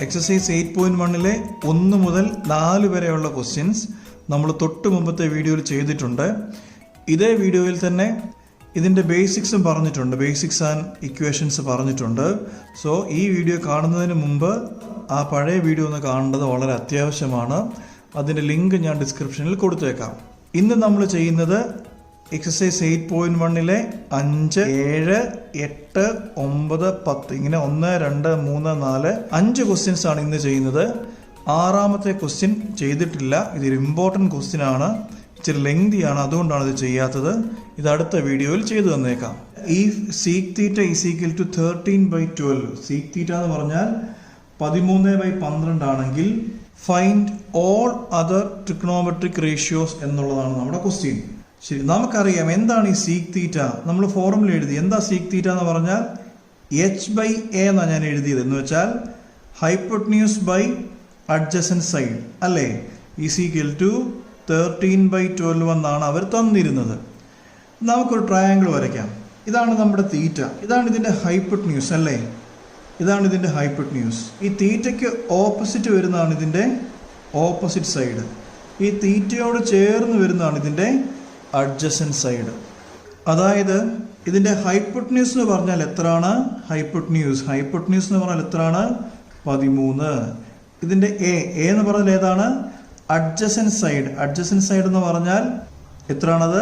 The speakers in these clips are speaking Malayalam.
എക്സസൈസ് 8.1-ലെ 1 മുതൽ 4 വരെയുള്ള ക്വസ്റ്റ്യൻസ് നമ്മൾ തൊട്ട് മുമ്പത്തെ വീഡിയോയിൽ ചെയ്തിട്ടുണ്ട്. ഇതേ വീഡിയോയിൽ തന്നെ ഇതിൻ്റെ ബേസിക്സും പറഞ്ഞിട്ടുണ്ട്, ബേസിക്സ് ആൻഡ് ഇക്വേഷൻസ് പറഞ്ഞിട്ടുണ്ട്. സോ ഈ വീഡിയോ കാണുന്നതിന് മുമ്പ് ആ പഴയ വീഡിയോ ഒന്ന് കാണേണ്ടത് വളരെ അത്യാവശ്യമാണ്. അതിൻ്റെ ലിങ്ക് ഞാൻ ഡിസ്ക്രിപ്ഷനിൽ കൊടുത്തേക്കാം. ഇന്ന് നമ്മൾ ചെയ്യുന്നത് എക്സസൈസ് 8.1-ലെ 5, 7, 8, 9, 10 ഇങ്ങനെ 1, 2, 3, 4 5 ക്വസ്റ്റ്യൻസ് ആണ് ഇന്ന് ചെയ്യുന്നത്. 6ാമത്തെ ക്വസ്റ്റ്യൻ ചെയ്തിട്ടില്ല. ഇതൊരു ഇമ്പോർട്ടൻറ്റ് ക്വസ്റ്റ്യൻ ആണ്, ഇച്ചിരി ലെങ്തിയാണ്, അതുകൊണ്ടാണ് ഇത് ചെയ്യാത്തത്. ഇത് അടുത്ത വീഡിയോയിൽ ചെയ്തു തന്നേക്കാം. If sec theta is equal to 13/12, sec theta എന്ന് പറഞ്ഞാൽ 13/12 ആണെങ്കിൽ find all other trigonometric ratios എന്നുള്ളതാണ് നമ്മുടെ ക്വസ്റ്റ്യൻ. ശരി, നമുക്കറിയാം എന്താണ് ഈ സീക് തീറ്റ. നമ്മൾ ഫോർമുല എഴുതി. എന്താ സീക് തീറ്റ എന്ന് പറഞ്ഞാൽ h/a എന്നാണ് ഞാൻ എഴുതിയത്. എന്ന് വെച്ചാൽ ഹൈപ്പോട്ടന്യൂസ് ബൈ അഡ്ജസൻറ്റ് സൈഡ് അല്ലേ, ഈസ് ഈക്വൽ ടു 13/12 എന്നാണ് അവർ തന്നിരുന്നത്. നമുക്കൊരു ട്രയാങ്കിൾ വരയ്ക്കാം. ഇതാണ് നമ്മുടെ തീറ്റ, ഇതാണ് ഇതിൻ്റെ ഹൈപ്പോട്ടന്യൂസ് അല്ലേ, ഇതാണ് ഇതിൻ്റെ ഹൈപ്പോട്ടന്യൂസ്. ഈ തീറ്റയ്ക്ക് ഓപ്പോസിറ്റ് വരുന്നതാണ് ഇതിൻ്റെ ഓപ്പോസിറ്റ് സൈഡ്. ഈ തീറ്റയോട് ചേർന്ന് വരുന്നതാണ് ഇതിൻ്റെ അഡ്ജസൻറ്റ് സൈഡ്. അതായത് ഇതിൻ്റെ ഹൈപ്പോട്ടന്യൂസ് എന്ന് പറഞ്ഞാൽ എത്രയാണ്? ഹൈപ്പോട്ടന്യൂസ് എന്ന് പറഞ്ഞാൽ എത്രയാണ്? 13. ഇതിൻ്റെ എ എന്ന് പറഞ്ഞാൽ ഏതാണ്? അഡ്ജസൻറ്റ് സൈഡ് എന്ന് പറഞ്ഞാൽ എത്രയാണത്?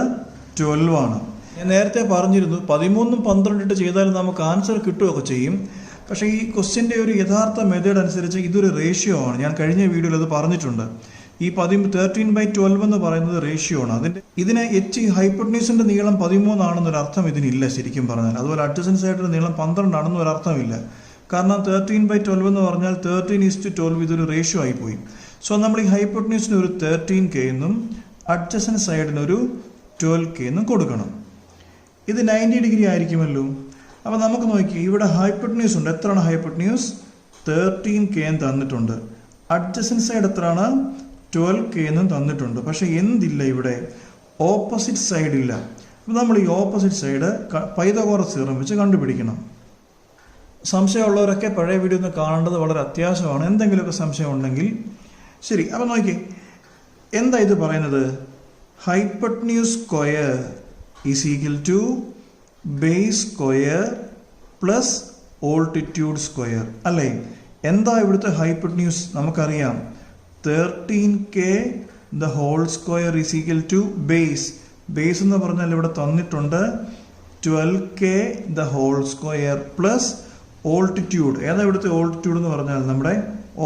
12 ആണ്. ഞാൻ നേരത്തെ പറഞ്ഞിരുന്നു 13ഉം 12 ഇട്ട് ചെയ്താലും നമുക്ക് ആൻസർ കിട്ടുകയൊക്കെ ചെയ്യും. പക്ഷേ ഈ ക്വസ്റ്റ്യൻ്റെ ഒരു യഥാർത്ഥ മെത്തേഡ് അനുസരിച്ച് ഇതൊരു റേഷ്യോ ആണ്. ഞാൻ കഴിഞ്ഞ വീഡിയോയിൽ അത് പറഞ്ഞിട്ടുണ്ട്. ഈ 13/12 എന്ന് പറയുന്നത് റേഷ്യോ ആണ്. ഇതിന് ഹൈപ്പോട്ടന്യൂസിന്റെ നീളം 13 ആണെന്നൊരു അർത്ഥം ഇതിനില്ല ശരിക്കും പറഞ്ഞാൽ. അതുപോലെ അഡ്ജസൻറ്റ് സൈഡിന്റെ നീളം 12 ആണെന്ന് ഒരു അർത്ഥമില്ല. കാരണം 13/12 എന്ന് പറഞ്ഞാൽ 13:12 ഇതൊരു റേഷ്യോ ആയിപ്പോയി. സോ നമ്മൾ ഈ ഹൈപ്പോട്ടന്യൂസിന് ഒരു 13K എന്നും അഡ്ജസൻറ്റ് സൈഡിന് ഒരു 12K എന്നും കൊടുക്കണം. ഇത് 90 ഡിഗ്രി ആയിരിക്കുമല്ലോ. അപ്പോൾ നമുക്ക് നോക്കി, ഇവിടെ ഹൈപ്പോട്ടന്യൂസ് ഉണ്ട്. എത്രയാണ് ഹൈപ്പോട്ടന്യൂസ്? 13K എന്ന് തന്നിട്ടുണ്ട്. അഡ്ജസൻറ്റ് സൈഡ് എത്രയാണ്? 12K എന്നും തന്നിട്ടുണ്ട്. പക്ഷെ എന്തില്ല ഇവിടെ? ഓപ്പോസിറ്റ് സൈഡ് ഇല്ല. അപ്പോൾ നമ്മൾ ഈ ഓപ്പോസിറ്റ് സൈഡ് പൈതഗോറസ് തിയറം വെച്ച് കണ്ടുപിടിക്കണം. സംശയമുള്ളവരൊക്കെ പഴയ വീഡിയോ ഒന്ന് കാണേണ്ടത് വളരെ അത്യാവശ്യമാണ്, എന്തെങ്കിലുമൊക്കെ സംശയം ഉണ്ടെങ്കിൽ. ശരി, അപ്പോൾ നോക്കി, എന്താ ഇത് പറയുന്നത്? Hypotenuse square is equal to base square plus altitude square അല്ലേ. എന്താ ഇവിടുത്തെ ഹൈപ്പോട്ടന്യൂസ്? നമുക്കറിയാം 13K the whole square is equal to base എന്ന് പറഞ്ഞാൽ ഇവിടെ തന്നിട്ടുണ്ട് 12K the whole square plus altitude. ഏതാ ഇവിടുത്തെ ഓൾട്ടിറ്റ്യൂഡ് എന്ന് പറഞ്ഞാൽ നമ്മുടെ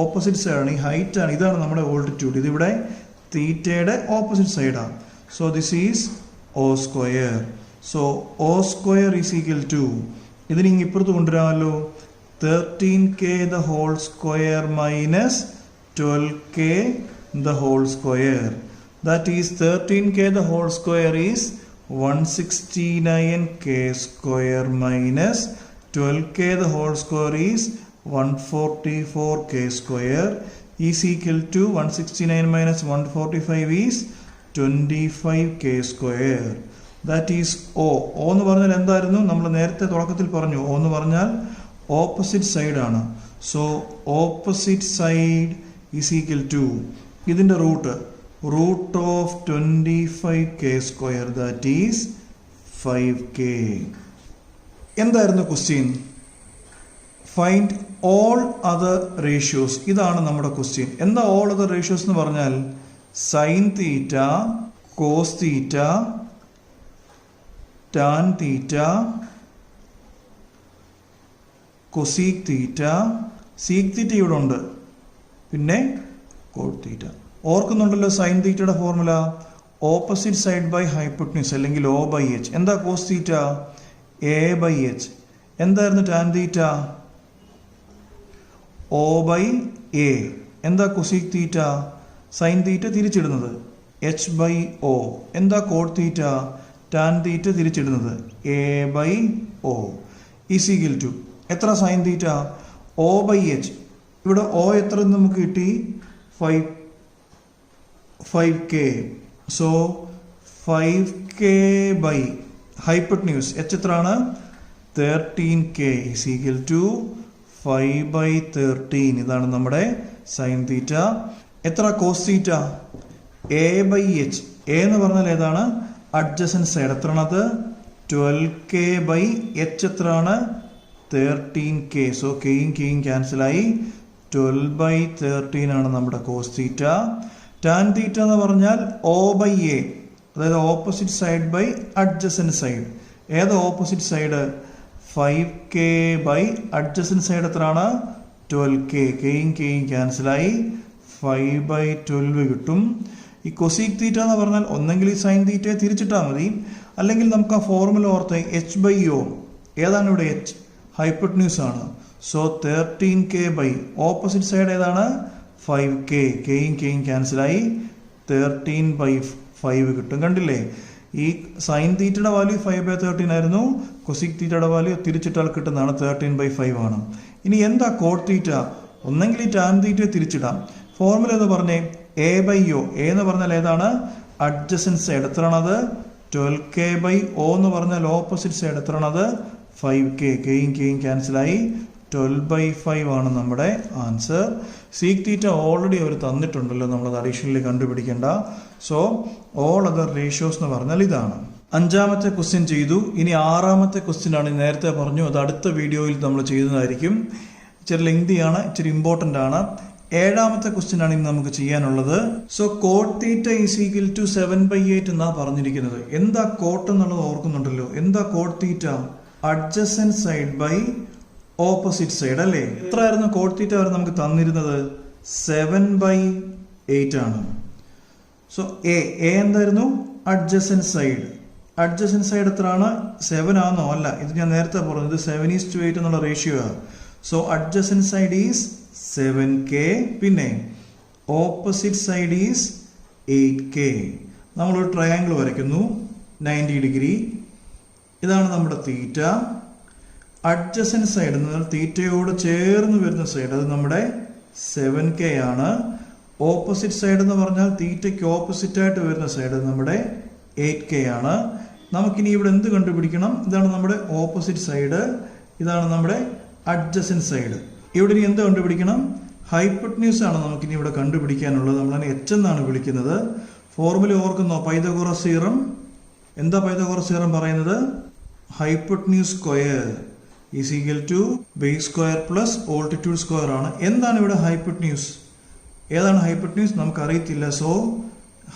ഓപ്പോസിറ്റ് സൈഡാണ്, ഈ ഹൈറ്റ് ആണ്, ഇതാണ് നമ്മുടെ ഓൾട്ടിറ്റ്യൂഡ്. ഇതിവിടെ തീറ്റയുടെ ഓപ്പോസിറ്റ് സൈഡാണ്. So this is O square. So O square is equal to, ഇതിന് ഇപ്പുറത്ത് കൊണ്ടുവരാമല്ലോ, 13K the whole square minus 12K the whole square. That is 13K the whole square is 169K square minus 12K the whole square is 144K square is equal to 169 minus 145 is 25K square. That is O. O എന്ന് പറഞ്ഞാൽ എന്തായിരുന്നു? നമ്മൾ നേരത്തെ തുടക്കത്തിൽ പറഞ്ഞു, O എന്ന് പറഞ്ഞാൽ ഓപ്പോസിറ്റ് സൈഡ് ആണ്. So opposite side is equal to, ഇതിൻ്റെ root of 25K square, that is 5K. എന്തായിരുന്നു question? Find all other ratios. ഇതാണ് നമ്മുടെ ക്വസ്റ്റ്യൻ. എന്താ ഓൾ അതർ റേഷ്യോസ് എന്ന് പറഞ്ഞാൽ? Sine theta, cos theta, tan theta, cosec theta. Sec theta ഇവിടെ ഉണ്ട്, പിന്നെ കോട്ട് തീറ്റ. ഓർക്കുന്നുണ്ടല്ലോ സൈൻ തീറ്റയുടെ formula? Opposite side by hypotenuse അല്ലെങ്കിൽ O/H. എന്താ കോസ് തീറ്റ? A/H. എന്തായിരുന്നു ടാൻ തീറ്റ? O/A. എന്താ കൊസീക് തീറ്റ? സൈൻ തീറ്റ തിരിച്ചിടുന്നത് H/O. എന്താ കോട്ട് തീറ്റ? ടാൻ തീറ്റ തിരിച്ചിടുന്നത് A/O. ഈസ് ഈക്വൽ ടു എത്ര? Sine theta O/H. ഇവിടെ O എത്ര നമുക്ക് കിട്ടി? 5K. So 5K by hypotenuse H എത്രയാണ്? 13K is equal to 5/13 ഇതാണ് നമ്മുടെ സൈൻ തീറ്റ. എത്ര കോസ് തീറ്റ? a/h. a എന്ന് പറഞ്ഞാൽ ഏതാണ്? Adjacent side. എത്രയാണത്? 12k/h. എത്രയാണ്? 13k. സോ കെയും കെയും ക്യാൻസലായി. 12/13 ആണ് നമ്മുടെ കോസ് തീറ്റ. ടാൻ തീറ്റ എന്ന് പറഞ്ഞാൽ o/a, അതായത് opposite side by adjacent side. ഏത് opposite side? 5k by adjacent side എത്രയാണ്? 12k. കെയും കെയും ക്യാൻസലായി. 5/12 കിട്ടും. ഈ കൊസീക് തീറ്റ എന്ന് പറഞ്ഞാൽ ഒന്നെങ്കിൽ ഈ സൈൻ തീറ്റയെ തിരിച്ചിട്ടാൽ മതി, അല്ലെങ്കിൽ നമുക്ക് ആ ഫോർമുല ഓർത്ത് h/o. ഏതാണ് ഇവിടെ h? ഹൈപ്പോട്ടന്യൂസ് ആണ്. So 13k by opposite side ഏതാണ്? 5k. കെയും കെയും ക്യാൻസലായി. 13/5 കിട്ടും. കണ്ടില്ലേ? ഈ സൈൻ തീറ്റയുടെ വാല്യൂ 5/13 ആയിരുന്നു. കൊസിക് തീറ്റയുടെ വാല്യൂ തിരിച്ചിട്ടാൽ കിട്ടുന്നതാണ് 13/5 ആണ്. ഇനി എന്താ കോട്ട് തീറ്റ? ഒന്നെങ്കിൽ ഈ ടാൻ തീറ്റയെ തിരിച്ചിടാം. ഫോർമുല എന്ന് പറഞ്ഞേ a/o. a എന്ന് പറഞ്ഞാൽ ഏതാണ്? Adjacent side. എത്രയാണത്? 12k/o എന്ന് പറഞ്ഞാൽ ഓപ്പോസിറ്റ് സൈഡ്. എത്രയാണത്? 5k. കെയും കെയും ക്യാൻസലായി. 12/5 ആണ് നമ്മുടെ ആൻസർ. സീക് തീറ്റ ഓൾറെഡി അവർ തന്നിട്ടുണ്ടല്ലോ, നമ്മളത് അഡീഷണലി കണ്ടുപിടിക്കേണ്ട. സോ ഓൾ അതർ റേഷ്യോസ് എന്ന് പറഞ്ഞാൽ ഇതാണ്. 5ാമത്തെ ക്വസ്റ്റ്യൻ ചെയ്തു. ഇനി 6ാമത്തെ ക്വസ്റ്റ്യൻ ആണ്. നേരത്തെ പറഞ്ഞു അത് അടുത്ത വീഡിയോയിൽ നമ്മൾ ചെയ്യുന്നതായിരിക്കും. ഇച്ചിരി ലെങ്തിയാണ്, ഇച്ചിരി ഇമ്പോർട്ടൻ്റ് ആണ്. 7ാമത്തെ ക്വസ്റ്റ്യൻ ആണ് ഇനി നമുക്ക് ചെയ്യാനുള്ളത്. So cot theta is equal to 7/8 എന്നാ പറഞ്ഞിരിക്കുന്നത്. എന്താ കോട്ട് എന്നുള്ളത് ഓർക്കുന്നുണ്ടല്ലോ? എന്താ cot theta? Adjacent side by opposite side അല്ലേ? എത്രയായിരുന്നു കോട്ട് തീറ്റ വരെ നമുക്ക് തന്നിരുന്നത്? 7/8 ആണ്. സോ എ എന്തായിരുന്നു? Adjacent side. അഡ്ജസൻറ്റ് സൈഡ് എത്രയാണ്? 7 ആണോ? അല്ല, ഇത് ഞാൻ നേരത്തെ പറഞ്ഞത് 7:8 എന്നുള്ള റേഷ്യോ ആണ്. So adjacent side is 7k. പിന്നെ ഓപ്പോസിറ്റ് സൈഡ് ഈസ് 8k. നമ്മളൊരു ട്രയാങ്കിൾ വരയ്ക്കുന്നു 90 ഡിഗ്രി. ഇതാണ് നമ്മുടെ തീറ്റ. അഡ്ജസൻറ്റ് സൈഡ് എന്ന് പറഞ്ഞാൽ തീറ്റയോട് ചേർന്ന് വരുന്ന സൈഡ്, അത് നമ്മുടെ 7k ആണ്. ഓപ്പോസിറ്റ് സൈഡ് എന്ന് പറഞ്ഞാൽ തീറ്റയ്ക്ക് ഓപ്പോസിറ്റ് ആയിട്ട് വരുന്ന സൈഡ്, അത് നമ്മുടെ 8k ആണ്. നമുക്കിനി ഇവിടെ എന്ത് കണ്ടുപിടിക്കണം? ഇതാണ് നമ്മുടെ ഓപ്പോസിറ്റ് സൈഡ്, ഇതാണ് നമ്മുടെ അഡ്ജസൻറ്റ് സൈഡ്. ഇവിടെ ഇനി എന്ത് കണ്ടുപിടിക്കണം? ഹൈപ്പോട്ടന്യൂസ് ആണ് നമുക്കിനി ഇവിടെ കണ്ടുപിടിക്കാനുള്ളത്. നമ്മളതിനെ h എന്നാണ് വിളിക്കുന്നത്. ഫോർമുല ഓർക്കുന്നോ? Pythagoras theorem. എന്താ പൈതഗോറസ് തിയറം പറയുന്നത്? Hypotenuse square is equal to base square plus altitude square ആണ്. എന്താണ് ഇവിടെ ഹൈപ്പോട്ടന്യൂസ്? ഏതാണ് ഹൈപ്പോട്ടന്യൂസ്? നമുക്കറിയത്തില്ല. So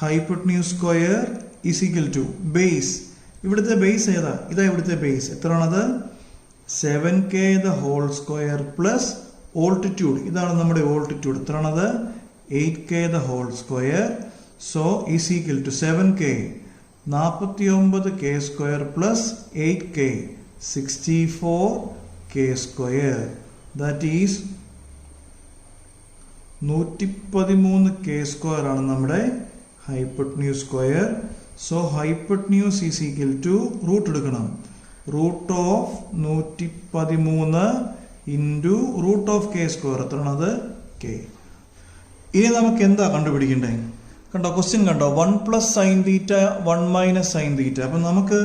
hypotenuse square is equal to base. ഇവിടുത്തെ ബേസ് ഏതാ? ഇതാ ഇവിടുത്തെ ബേസ്. എത്രയാണത്? 7k the whole square plus altitude. ഇതാണ് നമ്മുടെ ഓൾട്ടിറ്റ്യൂഡ്. എത്രയാണത്? 8k the whole square. So is equal to 7k 49k square plus 8k 64k square. That is 113k square ആണ് നമ്മുടെ hypotenuse square. So hypotenuse is equal to root എടുക്കണം. Root of 113 into root of k square. എത്രയാണത്? k. ഇനി നമുക്ക് എന്താ കണ്ടുപിടിക്കണ്ടേ? കണ്ടോ ക്വസ്റ്റ്യൻ കണ്ടോ? 1 plus sine theta 1 minus sine theta. അപ്പം നമുക്ക്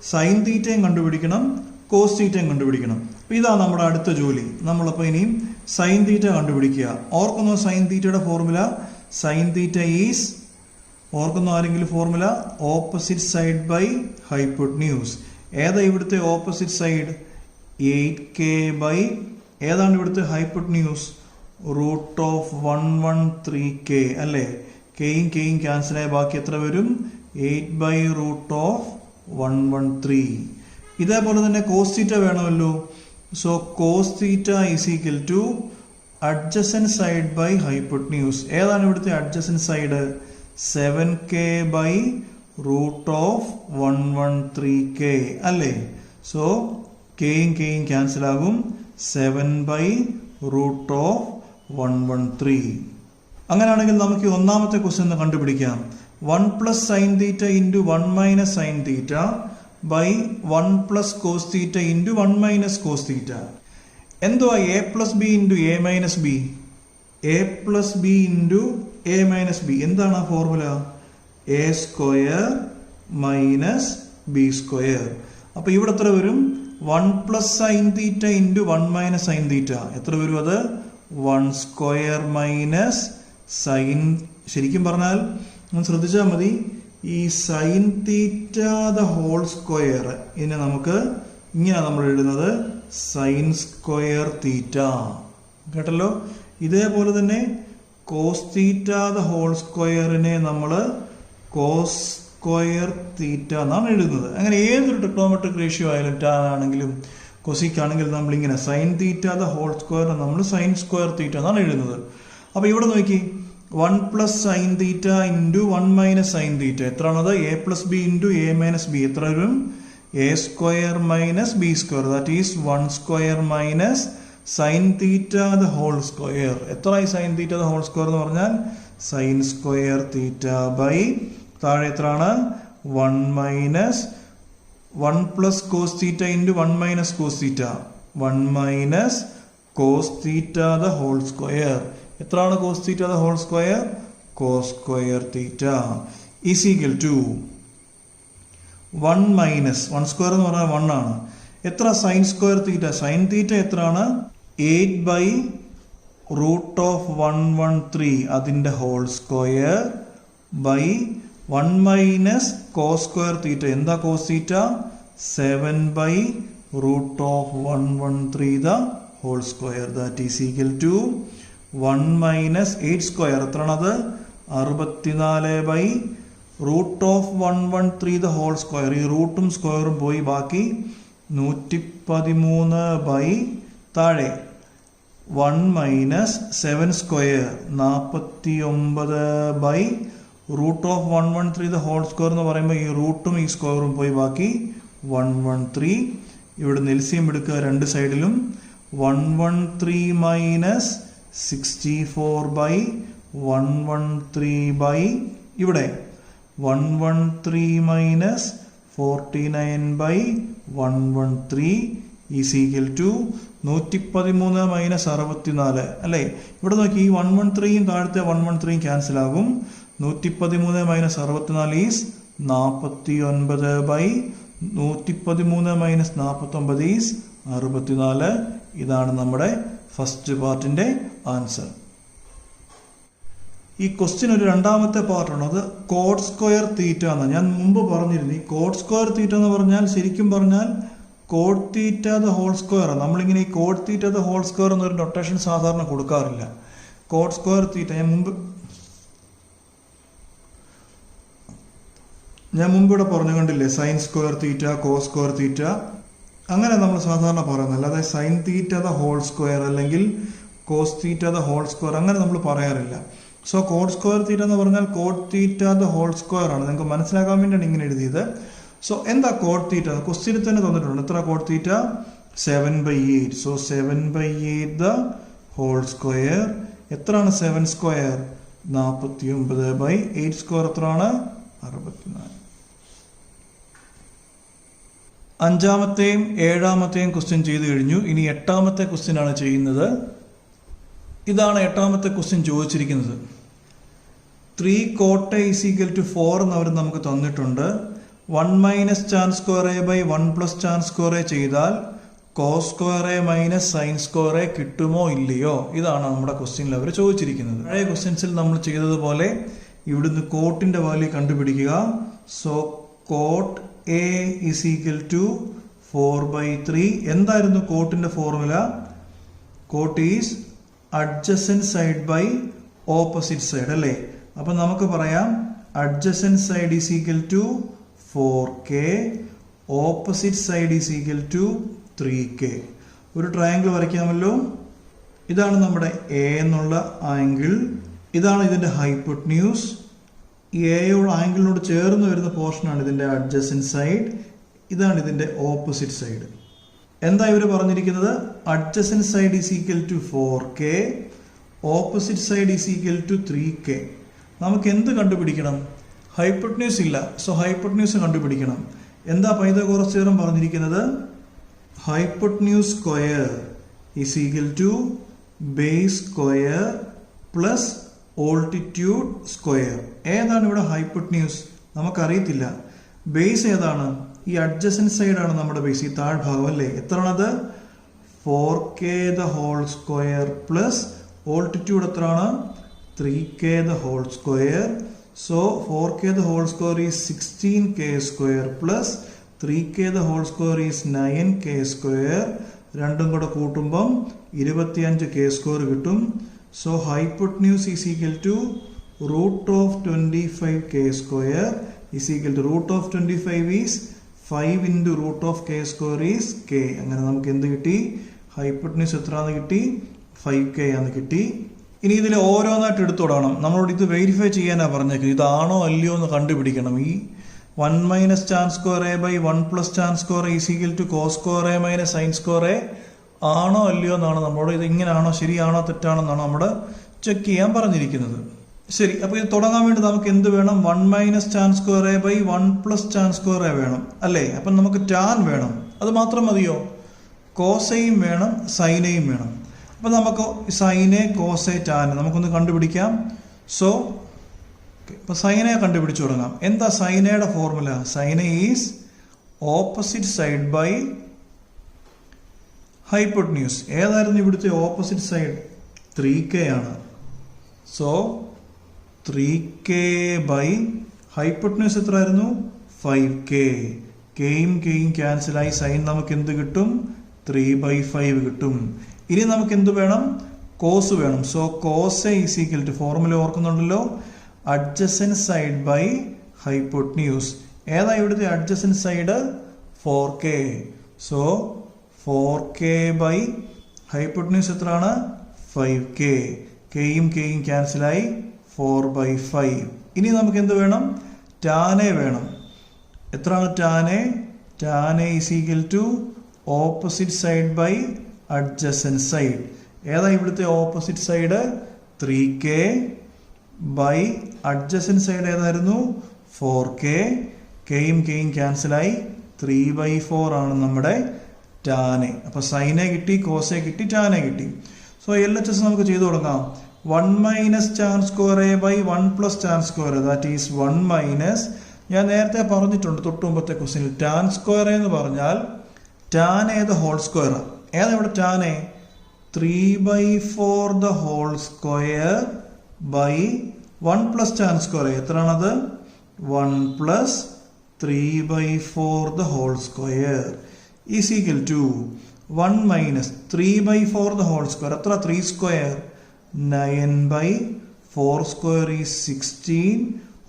സൈൻ തീറ്റയും കണ്ടുപിടിക്കണം, കോസ് തീറ്റയും കണ്ടുപിടിക്കണം. അപ്പം ഇതാണ് നമ്മുടെ അടുത്ത ജോലി. നമ്മളപ്പോൾ ഇനിയും സൈൻ തീറ്റ കണ്ടുപിടിക്കുക. ഓർക്കുന്നോ സൈൻ തീറ്റയുടെ ഫോർമുല? സൈൻ തീറ്റ ഈസ്, ഓർക്കുന്നോ ആരെങ്കിലും formula? Opposite side by hypotenuse. ഏതാ ഇവിടുത്തെ ഓപ്പോസിറ്റ് സൈഡ്? 8k ബൈ ഏതാണ് ഇവിടുത്തെ ഹൈപ്പോട്ടന്യൂസ്? റൂട്ട് ഓഫ് 113k അല്ലേ? കെയും കെയും ക്യാൻസലായ ബാക്കി എത്ര വരും? 8 ബൈ റൂട്ട് ഓഫ് 113. ഇതേപോലെ തന്നെ കോസ് തീറ്റ വേണമല്ലോ. So cos theta is equal to adjacent side by hypotenuse. ഏതാണ് ഇവിടുത്തെ adjacent side? 7k by root of 113k അല്ലേ? സോ കെയും കെയും ക്യാൻസൽ ആകും. 7 ബൈ റൂട്ട് ഓഫ് 113. അങ്ങനെയാണെങ്കിൽ നമുക്ക് ഒന്നാമത്തെ ക്വസ്റ്റ്യൻ കണ്ടുപിടിക്കാം. 1 plus sine theta into 1 minus sine theta by 1 plus cos theta into 1 minus cos theta. എന്തുവാ? A plus b into a minus b. A plus b into a minus b. എന്താണ് ആ formula? a square minus b square. അപ്പോൾ ഇവിടെ എത്ര വരും? 1 plus sine theta into 1 minus sine theta എത്ര വരും? അത് 1 സ്ക്വയർ മൈനസ് സൈൻ. ശരിക്കും പറഞ്ഞാൽ ഒന്ന് ശ്രദ്ധിച്ചാൽ മതി, ഈ sine theta the whole square ഇതിനെ നമുക്ക് ഇങ്ങനെ നമ്മൾ എഴുതുന്നത് സൈൻ സ്ക്വയർ തീറ്റ. കേട്ടല്ലോ? ഇതേപോലെ തന്നെ കോസ് തീറ്റ ദ ഹോൾ സ്ക്വയറിനെ നമ്മൾ കോസ് സ്ക്വയർ തീറ്റ എന്നാണ് എഴുതുന്നത്. അങ്ങനെ ഏതൊരു ട്രിഗ്ണോമെട്രിക് റേഷ്യോ ആയാലും ടാൻ ആണെങ്കിലും കൊസിക് ആണെങ്കിലും നമ്മളിങ്ങനെ sine theta the whole square നമ്മൾ സൈൻ സ്ക്വയർ തീറ്റ എന്നാണ് എഴുതുന്നത്. അപ്പോൾ ഇവിടെ നോക്കി 1 plus sine theta into 1 minus sine theta എത്രയാണത്? A plus b into a minus b എത്ര വരും? A square minus b square, that is 1 square minus sine theta the whole square. എത്രയായി sine theta the whole square എന്ന് പറഞ്ഞാൽ സൈൻ സ്ക്വയർ തീറ്റ ബൈ താഴെ എത്രയാണ്? 1 minus 1 plus cos theta into 1 minus cos theta 1 minus cos theta the whole square. എത്രയാണ് cos theta the whole square? Cos square theta is equal to 1 minus 1 square എന്ന് പറഞ്ഞാൽ 1 ആണ്. എത്ര sine square theta? Sine theta എത്രയാണ്? 8 ബൈ റൂട്ട് ഓഫ് 113 അതിൻ്റെ whole square by 1 minus cos square theta. എന്താ cos theta? 7 by root of 113 the whole square, that is equal to 1 minus 8 square എത്രയാണത്? 64 by root of 113 the whole square. ഈ റൂട്ടും സ്ക്വയറും പോയി ബാക്കി 113 ബൈ താഴെ 1 minus 7 square 49 by root of 113 the whole square എന്ന് പറയുമ്പോൾ ഈ റൂട്ടും ഈ സ്ക്വയറും പോയി ബാക്കി 113. ഇവിടെ എൽസിയം എടുക്കുക രണ്ട് സൈഡിലും. 113 മൈനസ് 64 ബൈ 113 ബൈ ഇവിടെ 113 minus 49 by 113 is equal to 113 minus 64 അല്ലേ? ഇവിടെ നോക്കി ഈ 113യും താഴത്തെ 113യും ക്യാൻസൽ ആകും. 113 minus 64 is 49 by 113 minus 49 is 64. ഇതാണ് നമ്മുടെ ഫസ്റ്റ് പാർട്ടിന്റെ ആൻസർ. ഈ ക്വസ്റ്റ്യൻ ഒരു രണ്ടാമത്തെ പാർട്ടാണ്, അത് കോഡ് സ്ക്വയർ തീറ്റ എന്ന് ഞാൻ മുമ്പ് പറഞ്ഞിരുന്നു. ഈ കോഡ് സ്ക്വയർ തീറ്റ എന്ന് പറഞ്ഞാൽ ശരിക്കും പറഞ്ഞാൽ cot theta the whole square. നമ്മളിങ്ങനെ ഈ cot theta the whole square എന്നൊരു നൊട്ടേഷൻ സാധാരണ കൊടുക്കാറില്ല. കോഡ് സ്ക്വയർ തീറ്റ ഞാൻ മുമ്പ് ഇവിടെ പറഞ്ഞു കണ്ടില്ലേ, sine square theta, cos square theta, അങ്ങനെ നമ്മൾ സാധാരണ പറയുന്നത്. അല്ലാതെ sine theta the whole square അല്ലെങ്കിൽ cos theta the whole square അങ്ങനെ നമ്മൾ പറയാറില്ല. സോ കോഡ് സ്ക്വയർ തീറ്റ എന്ന് പറഞ്ഞാൽ cot theta the whole square ആണ്. നിങ്ങൾക്ക് മനസ്സിലാക്കാൻ വേണ്ടിയാണ് ഇങ്ങനെ എഴുതിയത്. സോ എന്താ കോഡ് തീറ്റ? ക്വസ്റ്റ്യനിൽ തന്നെ തന്നിട്ടുണ്ട്. എത്ര cot theta? 7/8. So 7/8 the whole square. എത്രയാണ് 7 സ്ക്വയർ? 49 ബൈ 8 സ്ക്വയർ എത്രയാണ്? 64. അഞ്ചാമത്തെയും ഏഴാമത്തെയും ക്വസ്റ്റ്യൻ ചെയ്തു കഴിഞ്ഞു. ഇനി എട്ടാമത്തെ ക്വസ്റ്റ്യൻ ആണ് ചെയ്യുന്നത്. ഇതാണ് എട്ടാമത്തെ ക്വസ്റ്റ്യൻ ചോദിച്ചിരിക്കുന്നത്. 3 cot A is equal to 4 എന്ന് അവർ നമുക്ക് തന്നിട്ടുണ്ട്. 1 minus tan square a by 1 plus tan square a ചെയ്താൽ cos square A minus sine square a കിട്ടുമോ ഇല്ലയോ? ഇതാണ് നമ്മുടെ ക്വസ്റ്റ്യനിൽ അവർ ചോദിച്ചിരിക്കുന്നത്. പഴയ ക്വസ്റ്റ്യൻസിൽ നമ്മൾ ചെയ്തതുപോലെ ഇവിടുന്ന് കോട്ടിന്റെ വാല്യൂ കണ്ടുപിടിക്കുക. So cot a is equal to 4/3. എന്തായിരുന്നു കോട്ടിന്റെ formula? Cot is adjacent side by opposite side അല്ലേ? അപ്പൊ നമുക്ക് പറയാം adjacent side is equal to 4k, opposite side is equal to 3k. ഒരു ട്രയാങ്കിൾ വരയ്ക്കാമല്ലോ. ഇതാണ് നമ്മുടെ എ എന്നുള്ള ആംഗിൾ. ഇതാണ് ഇതിന്റെ ഹൈപ്പോട്ന്യൂസ്. ഈ എയോട് ആംഗിളിനോട് ചേർന്ന് വരുന്ന പോർഷനാണ് ഇതിന്റെ അഡ്ജസൻറ്റ് സൈഡ്. ഇതാണ് ഇതിന്റെ ഓപ്പോസിറ്റ് സൈഡ്. എന്താ ഇവർ പറഞ്ഞിരിക്കുന്നത്? Adjacent side is equal to 4k, opposite side is equal to 3k. നമുക്ക് എന്ത് കണ്ടുപിടിക്കണം? ഹൈപ്പോട്ന്യൂസ് ഇല്ല. സോ ഹൈപ്പോട്ന്യൂസ് കണ്ടുപിടിക്കണം. എന്താ പൈതഗോറസ് തിയറം പറഞ്ഞിരിക്കുന്നത്? Hypotenuse square is equal to base square plus altitude square. ഏതാണ് ഇവിടെ ഹൈപ്പോട്ന്യൂസ്? നമുക്കറിയത്തില്ല. ബേസ് ഏതാണ്? ഈ അഡ്ജസൻറ്റ് സൈഡാണ് നമ്മുടെ ബേസ്, ഈ താഴ്ഭാഗം അല്ലേ. എത്രയാണത്? 4k the whole square plus altitude എത്രയാണ്? 3k the whole square. So 4k the whole square is 16k square plus 3k the whole square is 9k square. രണ്ടും കൂടെ കൂട്ടുമ്പം 25k square കിട്ടും. So hypotenuse is equal to root of 25k square is equal to root of 25 is 5 into root of k square is k. അങ്ങനെ നമുക്ക് എന്ത് കിട്ടി? ഹൈപ്പോട്ടന്യൂസ് എത്രയാണെന്ന് കിട്ടി? 5k ആണെന്ന് കിട്ടി. ഇനി ഇതിൽ ഓരോന്നായിട്ട് എടുത്തോടണം. നമ്മളോട് ഇത് വെരിഫൈ ചെയ്യാനാണ് പറഞ്ഞേക്കുന്നത്. ഇതാണോ അല്ലയോ എന്ന് കണ്ടുപിടിക്കണം. ഈ 1 minus tan square a by 1 plus tan square a is equal to cos square a minus sin square a ആണോ അല്ലയോ എന്നാണ് നമ്മളോട്. ഇത് ഇങ്ങനെയാണോ ശരിയാണോ തെറ്റാണോ എന്നാണ് നമ്മുടെ ചെക്ക് ചെയ്യാൻ പറഞ്ഞിരിക്കുന്നത്. ശരി, അപ്പോൾ ഇത് തുടങ്ങാൻ വേണ്ടി നമുക്ക് എന്ത് വേണം? 1 minus tan square a by 1 plus tan square a വേണം അല്ലേ. അപ്പം നമുക്ക് ടാൻ വേണം. അത് മാത്രം മതിയോ? കോസയും വേണം, സൈനയും വേണം. അപ്പം നമുക്ക് സൈനെ, കോസെ, ടാൻ നമുക്കൊന്ന് കണ്ടുപിടിക്കാം. സോ ഇപ്പം സൈനയെ കണ്ടുപിടിച്ചു തുടങ്ങാം. എന്താ സൈനയുടെ formula? Sine a is opposite side by hypotenuse. ഏതായിരുന്നു ഇവിടുത്തെ ഓപ്പോസിറ്റ് സൈഡ്? 3k ആണ്. സോ 3k ബൈ ഹൈപ്പോട്ടന്യൂസ് എത്രയായിരുന്നു? 5k. കെയും കെയും ക്യാൻസലായി സൈൻ നമുക്ക് എന്ത് കിട്ടും? 3/5 കിട്ടും. ഇനി നമുക്ക് എന്ത് വേണം? കോസ് വേണം. So cos is equal to formula ഓർക്കുന്നുണ്ടല്ലോ, അഡ്ജസൻറ്റ് സൈഡ് ബൈ ഹൈപ്പോട്ടന്യൂസ്. ഏതാ ഇവിടുത്തെ adjacent side? 4k. So 4k by hypotenuse എത്രയാണ്? 5k. കെയും കെയും ക്യാൻസലായി 4/5. ഇനി നമുക്ക് എന്ത് വേണം? ടാനെ വേണം. എത്രയാണ് tan a? Tan a is equal to opposite side by adjacent side. ഏതാ ഇവിടുത്തെ opposite side? 3k by adjacent side ഏതായിരുന്നു? 4k. കെയും കെയും ക്യാൻസലായി 3/4 ആണ് നമ്മുടെ ടാനെ. അപ്പോൾ സൈനെ കിട്ടി, കോസെ കിട്ടി, ടാനെ കിട്ടി. സോ LHS നമുക്ക് ചെയ്തു തുടങ്ങാം. 1 minus tan square a by 1 plus tan square a, that is 1 minus, ഞാൻ നേരത്തെ പറഞ്ഞിട്ടുണ്ട് തൊട്ട് മുമ്പത്തെ ക്വസ്റ്റ്യനിൽ, ടാൻ സ്ക്വയർ എന്ന് പറഞ്ഞാൽ ടാൻ ഏത് ഹോൾ സ്ക്വയർ? ഏതാ ഇവിടെ ടാനെ? 3/4 the whole square by 1 plus tan square. എത്രയാണത്? 1 plus 3/4 the whole square is equal to 1 minus 3/4 the whole square. എത്ര? 3 square. 9/4 square is 16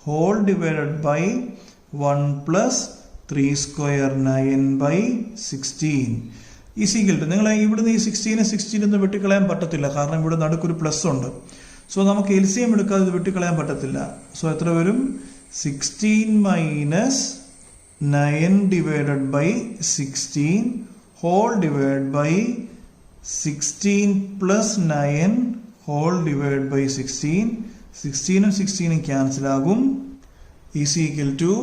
whole divided by 1 plus 3 square 9/16 is equal to, നിങ്ങൾ ഇവിടുന്ന് ഈ 16 ഒന്ന് വെട്ടിക്കളയാൻ പറ്റത്തില്ല, കാരണം ഇവിടെ നടുക്കൊരു പ്ലസ് ഉണ്ട്. സോ നമുക്ക് LCM എടുക്കാതെ ഇത് വെട്ടിക്കളയാൻ പറ്റത്തില്ല. സോ എത്ര വരും? 16 minus 9 divided by 16 whole divided by 16 plus 9 whole divided by 16. 16 16 cancel ആകും. Is equal to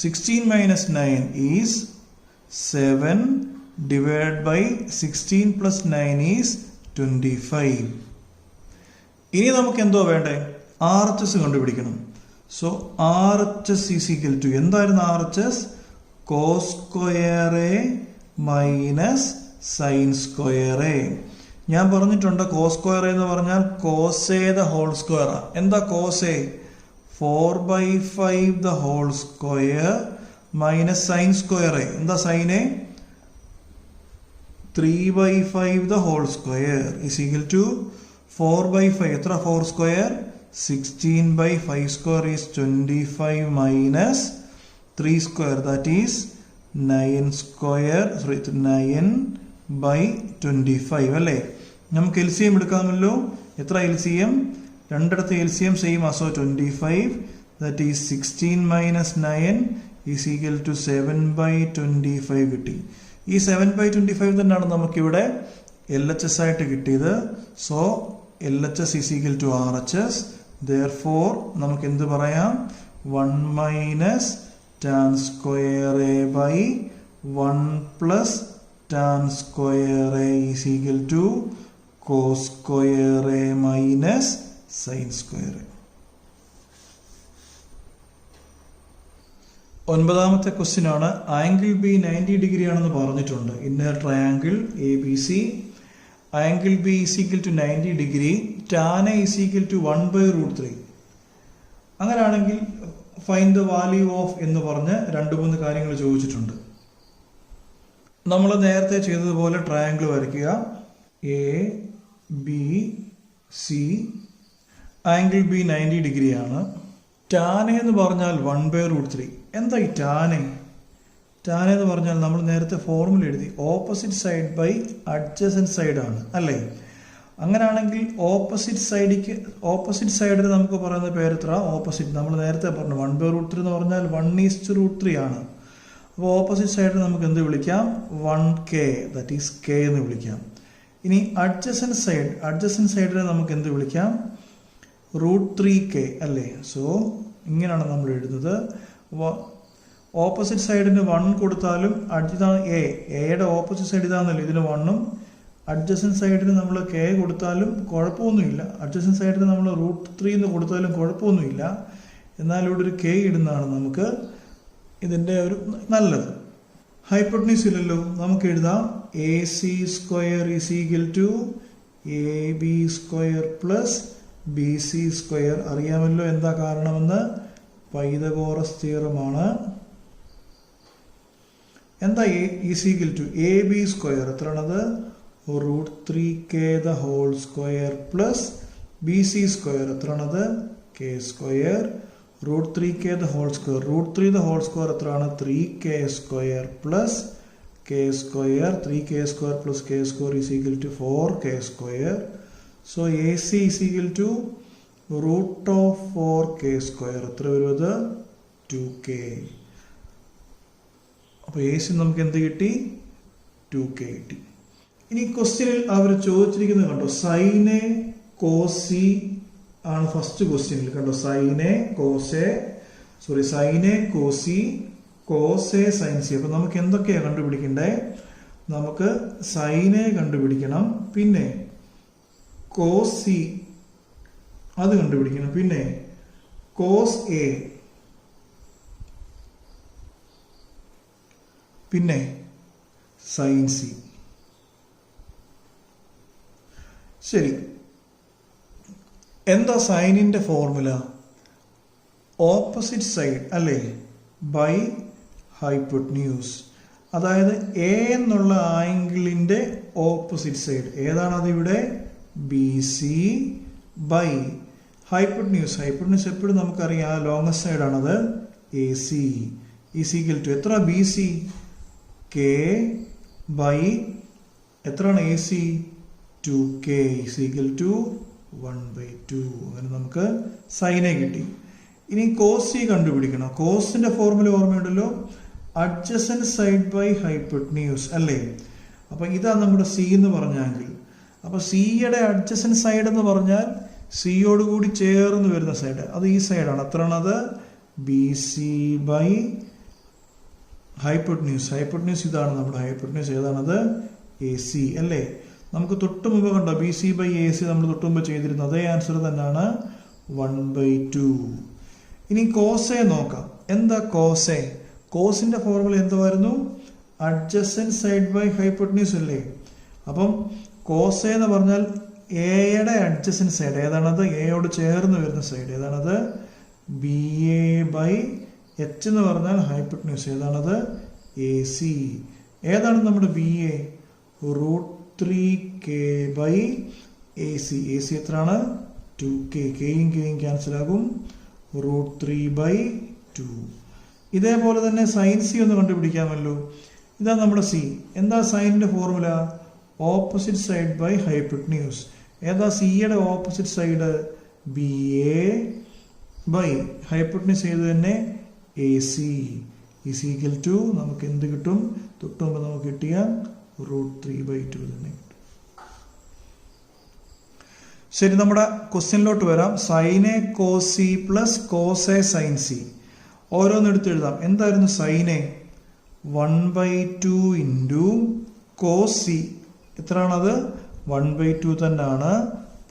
16 minus 9 is 7 divided by 16 plus 9 is 25. ഇനി നമുക്ക് എന്തോ വേണ്ടേ? RHS കണ്ടുപിടിക്കണം. So RHS is equal to, എന്തായിരുന്നു RHS? Cos square A minus sine square A. ഞാൻ പറഞ്ഞിട്ടുണ്ട് കോസ് സ്ക്വയർ എന്ന് പറഞ്ഞാൽ കോസെ ദ ഹോൾ സ്ക്വയർ. എന്താ കോസെ? 4/5 the whole square minus sin square. എന്താ സൈനെ? 3/5 the whole square is equal to 4/5. എത്ര? 4 square. 16/5 square is 25 minus 3 square, that is 9 square. 9/25 അല്ലേ. നമുക്ക് LCM എടുക്കാമല്ലോ. എത്ര LCM? രണ്ടിടത്ത് LCM same also 25, that is 16 minus 9 is equal to 7/25 കിട്ടി. ഈ 7/25 തന്നെയാണ് നമുക്കിവിടെ LHS ആയിട്ട് കിട്ടിയത്. So LHS is equal to RHS. therefore നമുക്ക് എന്ത് പറയാം? 1 minus tan square a by 1 plus tan square a is equal to cos square a minus sin square a. ഒൻപതാമത്തെ ക്വസ്റ്റ്യൻ ആണ്. ആംഗിൾ ബി 90 ഡിഗ്രി ആണെന്ന് പറഞ്ഞിട്ടുണ്ട്. Inner triangle ABC, angle B = 90 degree, tan A = 1/√3. അങ്ങനെയാണെങ്കിൽ ഫൈൻഡ് ദ വാല്യൂ ഓഫ് എന്ന് പറഞ്ഞ് 2-3 കാര്യങ്ങൾ ചോദിച്ചിട്ടുണ്ട്. നമ്മൾ നേരത്തെ ചെയ്തതുപോലെ ട്രയാങ്കിൾ വരയ്ക്കുക. ABC, ആംഗിൾ ബി 90 ഡിഗ്രിയാണ്. tan A എന്ന് പറഞ്ഞാൽ 1/√3. എന്താ ഈ tan A? tan A എന്ന് പറഞ്ഞാൽ നമ്മൾ നേരത്തെ ഫോർമുല എഴുതി, opposite side by adjacent side ആണ് അല്ലേ? അങ്ങനെയാണെങ്കിൽ ഓപ്പോസിറ്റ് സൈഡിന് നമുക്ക് പറയുന്ന പേരെത്ര? ഓപ്പോസിറ്റ്. നമ്മൾ നേരത്തെ പറഞ്ഞു 1/√3 എന്ന് പറഞ്ഞാൽ 1:√3 ആണ്. അപ്പോൾ ഓപ്പോസിറ്റ് സൈഡിന് നമുക്ക് എന്ത് വിളിക്കാം? 1k, ദാറ്റ് ഈസ് k എന്ന് വിളിക്കാം. ഇനി അഡ്ജസൻറ്റ് സൈഡിനെ നമുക്ക് എന്ത് വിളിക്കാം? √3k അല്ലേ? സോ ഇങ്ങനെയാണ് നമ്മൾ എഴുതുന്നത്. ഓപ്പോസിറ്റ് സൈഡിന് 1 കൊടുത്താലും ഇതാണ് എയുടെ ഓപ്പോസിറ്റ് സൈഡ് ഇതാണല്ലോ, ഇതിന് 1ഉം അഡ്ജസൻറ്റ് സൈഡിന് നമ്മൾ k കൊടുത്താലും കുഴപ്പമൊന്നുമില്ല. അഡ്ജസൻറ്റ് സൈഡിന് നമ്മൾ √3 എന്ന് കൊടുത്താലും കുഴപ്പമൊന്നുമില്ല. എന്നാൽ ഇവിടെ ഒരു k ഇടുന്നതാണ് നമുക്ക് ഇതിൻ്റെ ഒരു നല്ലത്. ഹൈപ്പോട്ടനീസ് ഇല്ലല്ലോ, നമുക്ക് എഴുതാം AC² = AB² + BC². അറിയാമല്ലോ എന്താ കാരണമെന്ന്? പൈതഗോറസ് തിയറമാണ്. എന്താ = AB² എത്രയാണത്? √3k² + BC² എത്രയാണത്? k². √3k². √3² എത്രയാണ്? 3k² + k². 3k² + k² = 4k². So AC = √4k². എത്ര വരും അത്? 2k. അപ്പോൾ AC നമുക്ക് എന്ത് കിട്ടി? 2k കിട്ടി. ഇനി ക്വസ്റ്റ്യനിൽ അവർ ചോദിച്ചിരിക്കുന്നത് കണ്ടോ, sin A cos C ആണ് ഫസ്റ്റ് ക്വസ്റ്റ്യനിൽ കണ്ടോ. sin A cos C cos A sin C. അപ്പൊ നമുക്ക് എന്തൊക്കെയാണ് കണ്ടുപിടിക്കണ്ടേ? നമുക്ക് sin A കണ്ടുപിടിക്കണം, പിന്നെ cos C അത് കണ്ടുപിടിക്കണം, പിന്നെ cos A, പിന്നെ sin C. ശരി, എന്താ സൈനിന്റെ ഫോർമുല? ഓപ്പോസിറ്റ് സൈഡ് അല്ലേ ബൈ ഹൈപ്പോട്ടന്യൂസ്. അതായത് എ എന്നുള്ള ആംഗിളിന്റെ ഓപ്പോസിറ്റ് സൈഡ് ഏതാണത്? ഇവിടെ BC ബൈ ഹൈപ്പോട്ടന്യൂസ്. ഹൈപ്പോട്ടന്യൂസ് എപ്പോഴും നമുക്കറിയാം ലോങ്ങസ്റ്റ് സൈഡ് ആണത് AC. = എത്ര? BC k ബൈ എത്രയാണ് AC? 2k = 1/2. അങ്ങനെ നമുക്ക് സൈനെ കിട്ടി. ഇനി cos C കണ്ടുപിടിക്കണം. കോസിന്റെ ഫോർമുല ഓർമ്മയുണ്ടല്ലോ, അഡ്ജസൻറ്റ് സൈഡ് ബൈ ഹൈപ്പോട്ടന്യൂസ് അല്ലേ? അപ്പൊ ഇതാണ് നമ്മുടെ C എന്ന് പറഞ്ഞ ആംഗിൾ. അപ്പൊ സിയുടെ അഡ്ജസൻറ്റ് സൈഡ് എന്ന് പറഞ്ഞാൽ സിയോട് കൂടി ചേർന്ന് വരുന്ന സൈഡ്, അത് ഈ സൈഡാണ്. എത്രയാണത്? BC by hypotenuse. ഹൈപ്പോട്ടന്യൂസ് ഇതാണ് നമ്മുടെ ഹൈപ്പോട്ടന്യൂസ്. ഏതാണത്? AC അല്ലേ? നമുക്ക് തൊട്ട് മുമ്പ് കണ്ടോ BC ബൈ AC നമ്മൾ തൊട്ട് മുമ്പ് ചെയ്തിരുന്നത്, അതേ ആൻസർ തന്നെയാണ് 1/2. ഇനി cos A നോക്കാം. എന്താ cos A? കോസിന്റെ ഫോർമുല എന്തുവായിരുന്നു? അഡ്ജസൻറ്റ് സൈഡ് ബൈ ഹൈപ്പോട്ടന്യൂസ് അല്ലേ? അപ്പം cos A എന്ന് പറഞ്ഞാൽ എയുടെ അഡ്ജസൻറ്റ് സൈഡ് ഏതാണത്? എയോട് ചേർന്ന് വരുന്ന സൈഡ് ഏതാണത്? BA ബൈ H എന്ന് പറഞ്ഞാൽ ഹൈപ്പോട്ടന്യൂസ് ഏതാണത്? AC. ഏതാണ് നമ്മുടെ BA? √3k by AC. AC എത്രയാണ്? 2k. കെയും ക്യാൻസൽ ആകും. √3/2. ഇതേപോലെ തന്നെ sin C ഒന്ന് കണ്ടുപിടിക്കാമല്ലോ. ഇതാ നമ്മുടെ C. എന്താ സൈനിന്റെ formula? Opposite side by hypotenuse. ഏതാ സിയുടെ opposite side? BA by hypotenuse ചെയ്ത് തന്നെ AC. = നമുക്ക് എന്ത് കിട്ടും? തൊട്ടുമുമ്പ് നമുക്ക് കിട്ടിയ √3/2 തന്നെ കിട്ടും. ശരി, നമ്മുടെ ക്വസ്റ്റ്യനിലോട്ട് വരാം. sin A cos C + cos A sin C. ഓരോന്നെടുത്ത് എഴുതാം. എന്തായിരുന്നു sin A? 1/2 into cos C. എത്രയാണത്? 1/2 തന്നെയാണ്.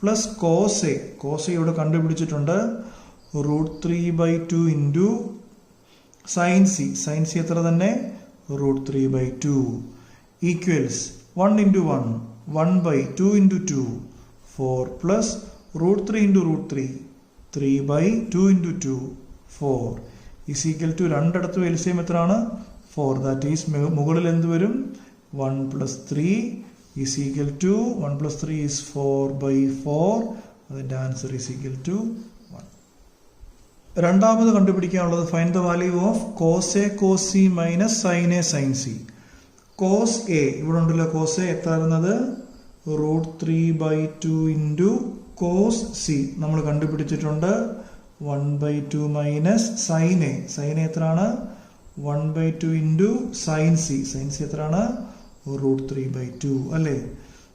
Plus cos A. cos A ഇവിടെ കണ്ടുപിടിച്ചിട്ടുണ്ട്. √3/2 ഇൻറ്റു സൈൻ സി എത്ര തന്നെ √3/2 equals 1 into 1 1/2 into 2 4 plus √3 into √3 3/2 into 2 4 is equal to രണ്ടിടത്തും എൽസിയം എത്രയാണ് 4 ദാറ്റ് ഈസ് മുകളിൽ എന്ത് വരും 1 plus 3 is equal to 1 plus 3 is 4/4 അതിന്റെ ആൻസർ is equal to 1. രണ്ടാമത് കണ്ടുപിടിക്കാനുള്ളത് find the value of cos A cos C മൈനസ് sin A sin C. cos A ഇവിടെ ഉണ്ടല്ലോ cos A എത്താറുന്നത് √3/2 into cos C നമ്മൾ കണ്ടുപിടിച്ചിട്ടുണ്ട് 1/2 മൈനസ് sin A എത്രയാണ് 1/2 into sin C എത്രയാണ് √3/2 അല്ലേ.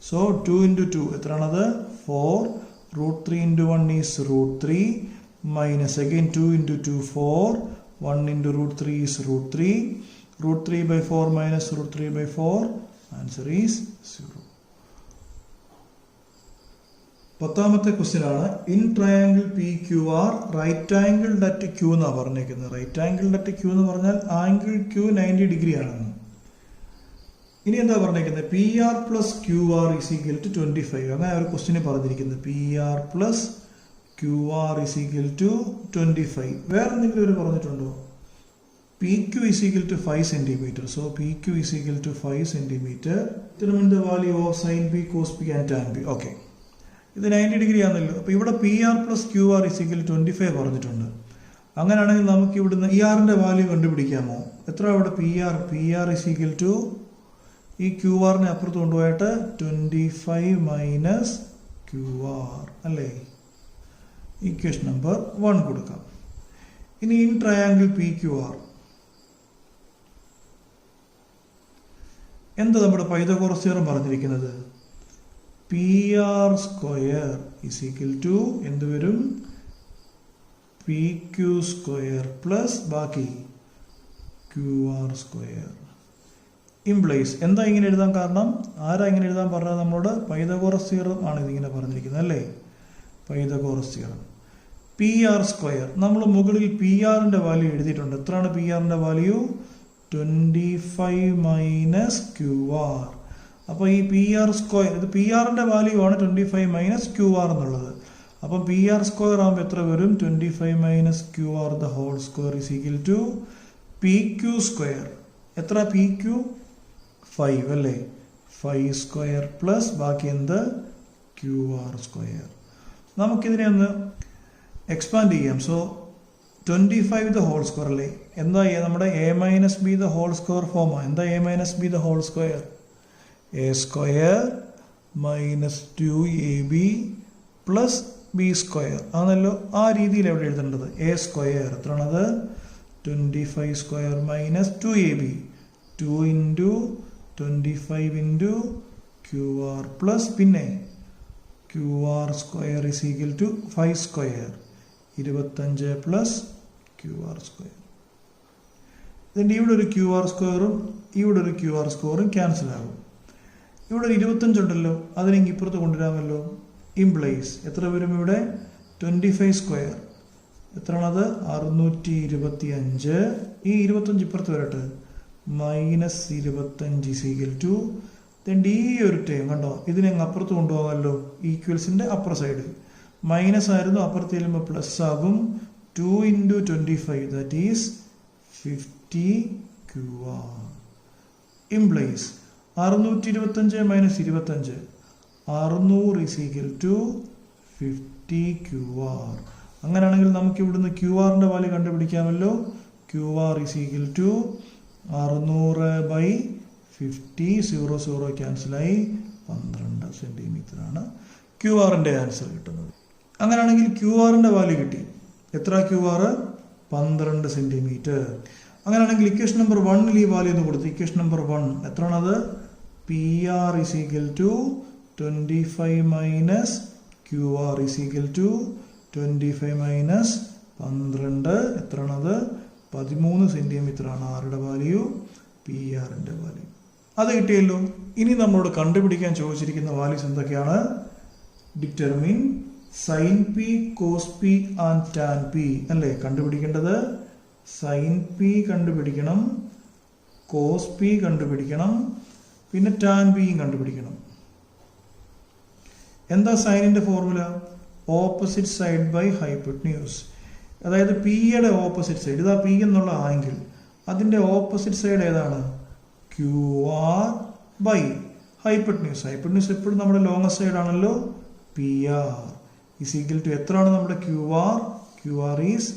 So 2 into 2 എത്രയാണത് 4 √3 into 1 is √3 minus again 2 into 2 4 1 into √3 is √3 √3/4 minus √3/4 answer is 0. പത്താമത്തെ ക്വസ്റ്റ്യൻ ആണ് in triangle PQR right angled at Q എന്നാണ് പറഞ്ഞേക്കുന്നത്. റൈറ്റ് ആംഗിൾഡ് അറ്റ് Q എന്ന് പറഞ്ഞാൽ ആംഗിൾ Q 90 ഡിഗ്രി ആണെന്ന്. ഇനി എന്താ പറഞ്ഞേക്കുന്നത് PR plus QR is equal to 25. അങ്ങനെ ഒരു ക്വസ്റ്റ്യന് പറഞ്ഞിരിക്കുന്നത് PR plus QR is equal to 25. വേറെ എന്തെങ്കിലും ഒരു പറഞ്ഞിട്ടുണ്ടോ PQ is equal to 5 cm. So PQ is equal to 5 cm. Determine the value of sin P cos P and tan P. Okay, ഇത് 90 ഡിഗ്രി ആണല്ലോ. അപ്പോൾ ഇവിടെ PR plus QR is equal to 25 പറഞ്ഞിട്ടുണ്ട്. അങ്ങനെയാണെങ്കിൽ നമുക്ക് ഇവിടുന്ന് ERന്റെ വാല്യൂ കണ്ടുപിടിക്കാമോ? എത്ര ഇവിടെ PR is equal to ഈ QR-നെ അപ്പുറത്ത് കൊണ്ടുപോയിട്ട് 25 മൈനസ് QR അല്ലേ. ഇക്വേഷൻ നമ്പർ 1 കൊടുക്കാം. ഇനി ഇൻ ട്രയാങ്കിൾ PQR എന്താ നമ്മുടെ പൈതഗോറസ് തിയറം പറഞ്ഞിരിക്കുന്നത് PR square is equal to എന്ത് വരും PQ സ്ക്വയർ പ്ലസ് ബാക്കി QR സ്ക്വയർ ഇംപ്ലൈസ്. എന്താ ഇങ്ങനെ എഴുതാൻ കാരണം ആരാ ഇങ്ങനെ എഴുതാൻ പറഞ്ഞത് നമ്മളോട് പൈതഗോറസ് തിയറം ആണ് ഇതിങ്ങനെ പറഞ്ഞിരിക്കുന്നത് അല്ലേ. പൈതഗോറസ് തിയറം PR സ്ക്വയർ നമ്മൾ മുകളിൽ PR-ന്റെ വാല്യൂ എഴുതിയിട്ടുണ്ട്. എത്രയാണ് PR-ന്റെ വാല്യൂ 25 മൈനസ് QR. അപ്പോൾ ഈ PR സ്ക്വയർ ഇത് PR-ന്റെ വാല്യൂ ആണ് 25 മൈനസ് QR എന്നുള്ളത്. അപ്പം PR സ്ക്വയർ ആകുമ്പോൾ എത്ര വരും 25 minus QR the whole square is equal to PQ square. എത്ര PQ 5 അല്ലേ. 5 സ്ക്വയർ പ്ലസ് ബാക്കി എന്ത് QR സ്ക്വയർ. നമുക്കിതിനെ ഒന്ന് എക്സ്പാൻഡ് ചെയ്യാം. സോ 25 ദ ഹോൾ സ്ക്വയർ അല്ലേ. എന്താ നമ്മുടെ A minus b the whole square form. എന്താ A minus b the whole square A square minus 2AB plus B square ആണല്ലോ. ആ രീതിയിൽ എവിടെ എഴുതേണ്ടത് A സ്ക്വയർ എത്രയാണത് 25 square minus 2AB 2 into 25 into QR plus പിന്നെ QR square is equal to 5 square 25 plus QR square. ഇതിൻ്റെ ഇവിടെ ഒരു QR സ്ക്വയറും ഇവിടെ ഒരു QR സ്ക്വയറും ക്യാൻസൽ ആകും. ഇവിടെ ഒരു 25 ഉണ്ടല്ലോ അതിനെങ്കിൽ ഇപ്പുറത്ത് കൊണ്ടുവരാമല്ലോ. ഇംപ്ലൈസ് എത്ര വരും ഇവിടെ 25 സ്ക്വയർ എത്രയാണത് 625. ഈ 25 ഇപ്പുറത്ത് വരട്ടെ മൈനസ് 25 ഇസ് ഈക്വൽ ടു ഈ ഒരു ടൈം കണ്ടോ ഇതിനെ അപ്പുറത്ത് കൊണ്ടുപോകാമല്ലോ. ഈക്വൽസിന്റെ അപ്പുറ സൈഡ് മൈനസ് ആയിരുന്നു അപ്പുറത്ത് ചെല്ലുമ്പോൾ പ്ലസ് ആകും. 2 into 25 that is 50 QR. Implies 625 minus 25 600 is equal to 50 QR. അങ്ങനെയാണെങ്കിൽ നമുക്ക് ഇവിടുന്ന് QR-ന്റെ വാല്യൂ കണ്ടുപിടിക്കാമല്ലോ. QR is equal to 600/50 0 ക്യാൻസലായി 12 സെന്റിമീറ്റർ ആണ് QR-ന്റെ ആൻസർ കിട്ടുന്നത്. അങ്ങനെയാണെങ്കിൽ QR-ന്റെ വാല്യൂ കിട്ടി. എത്ര QR 12 സെന്റിമീറ്റർ. അങ്ങനെയാണെങ്കിൽ ഇക്വേഷൻ നമ്പർ 1 ഈ വാല്യൂ എന്ന് കൊടുത്തു. Equation number 1 എത്രയാണത് PR is equal to 25 minus QR is equal to 25 minus 12 എത്രയാണത് 13 centimetre ആണ് ആരുടെ വാല്യൂ PR-ന്റെ വാല്യൂ. അത് കിട്ടിയല്ലോ. ഇനി നമ്മളോട് കണ്ടുപിടിക്കാൻ ചോദിച്ചിരിക്കുന്ന വാല്യൂസ് എന്തൊക്കെയാണ് determine sin P cos P and tan P അല്ലേ. കണ്ടുപിടിക്കേണ്ടത് സൈൻ പി കണ്ടുപിടിക്കണം, കോസ് പി കണ്ടുപിടിക്കണം, പിന്നെ ടാൻ പിയും കണ്ടുപിടിക്കണം. എന്താ സൈനിന്റെ formula? Opposite side by hypotenuse. അതായത് പിയുടെ ഓപ്പോസിറ്റ് സൈഡ്, ഇതാ പി എന്നുള്ള ആംഗിൾ, അതിന്റെ ഓപ്പോസിറ്റ് സൈഡ് ഏതാണ്? Q R by hypotenuse. Hypotenuse എപ്പോഴും നമ്മുടെ ലോങ്ങസ്റ്റ് സൈഡ് ആണല്ലോ. P r is equal to എത്രയാണ് നമ്മുടെ q R? Q R is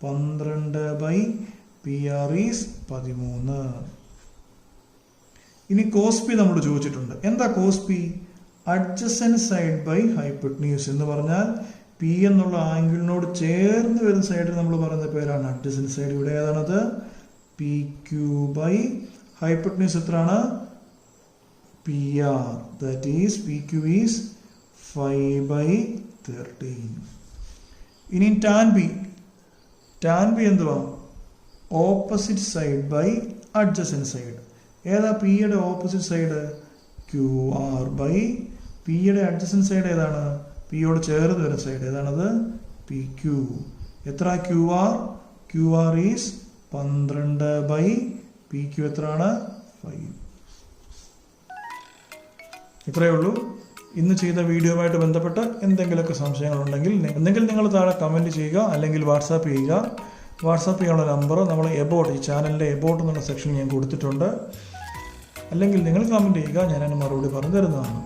12 by p r is 13. ഇനി കോസ് പി നമ്മൾ ചോദിച്ചിട്ടുണ്ട്. എന്താ cos P? Adjacent side by hypotenuse എന്ന് പറഞ്ഞാൽ പി എന്നുള്ള ആംഗിളിനോട് ചേർന്ന് വരുന്ന സൈഡിൽ നമ്മൾ പറയുന്ന പേരാണ് അഡ്ജസന്റ് സൈഡ്. ഇവിടെ ഏതാണത്? പി ക്യൂ ബൈ ഹൈപ്പോട്ടന്യൂസ് എത്രയാണ്? P R. That is P Q is 5 by 13. ഇനി ടാൻ ബി. ടാൻ ബി എന്തുവാ? Opposite side by adjacent side. ഏതാ പിയുടെ opposite side? Q R by പിയുടെ അഡ്ജസന്റ് സൈഡ് ഏതാണ്? പിയോട് ചേർന്ന് വരുന്ന സൈഡ് ഏതാണത്? P Q. എത്ര Q R? Q R is 12 by P Q എത്രയാണ്? 5. ഇത്രയേ ഉള്ളൂ. ഇന്ന് ചെയ്ത വീഡിയോയുമായിട്ട് ബന്ധപ്പെട്ട് എന്തെങ്കിലുമൊക്കെ സംശയങ്ങളുണ്ടെങ്കിൽ നിങ്ങൾ താഴെ കമൻറ്റ് ചെയ്യുക, അല്ലെങ്കിൽ വാട്സാപ്പ് ചെയ്യുക. വാട്സാപ്പ് ചെയ്യാനുള്ള നമ്പർ നമ്മൾ എബോട്ട്, ഈ ചാനലിൻ്റെ എബോട്ട് എന്നുള്ള സെക്ഷൻ ഞാൻ കൊടുത്തിട്ടുണ്ട്. അല്ലെങ്കിൽ നിങ്ങൾ കമൻറ്റ് ചെയ്യുക, ഞാൻ അതിന് മറുപടി പറഞ്ഞു തരുന്നതാണ്.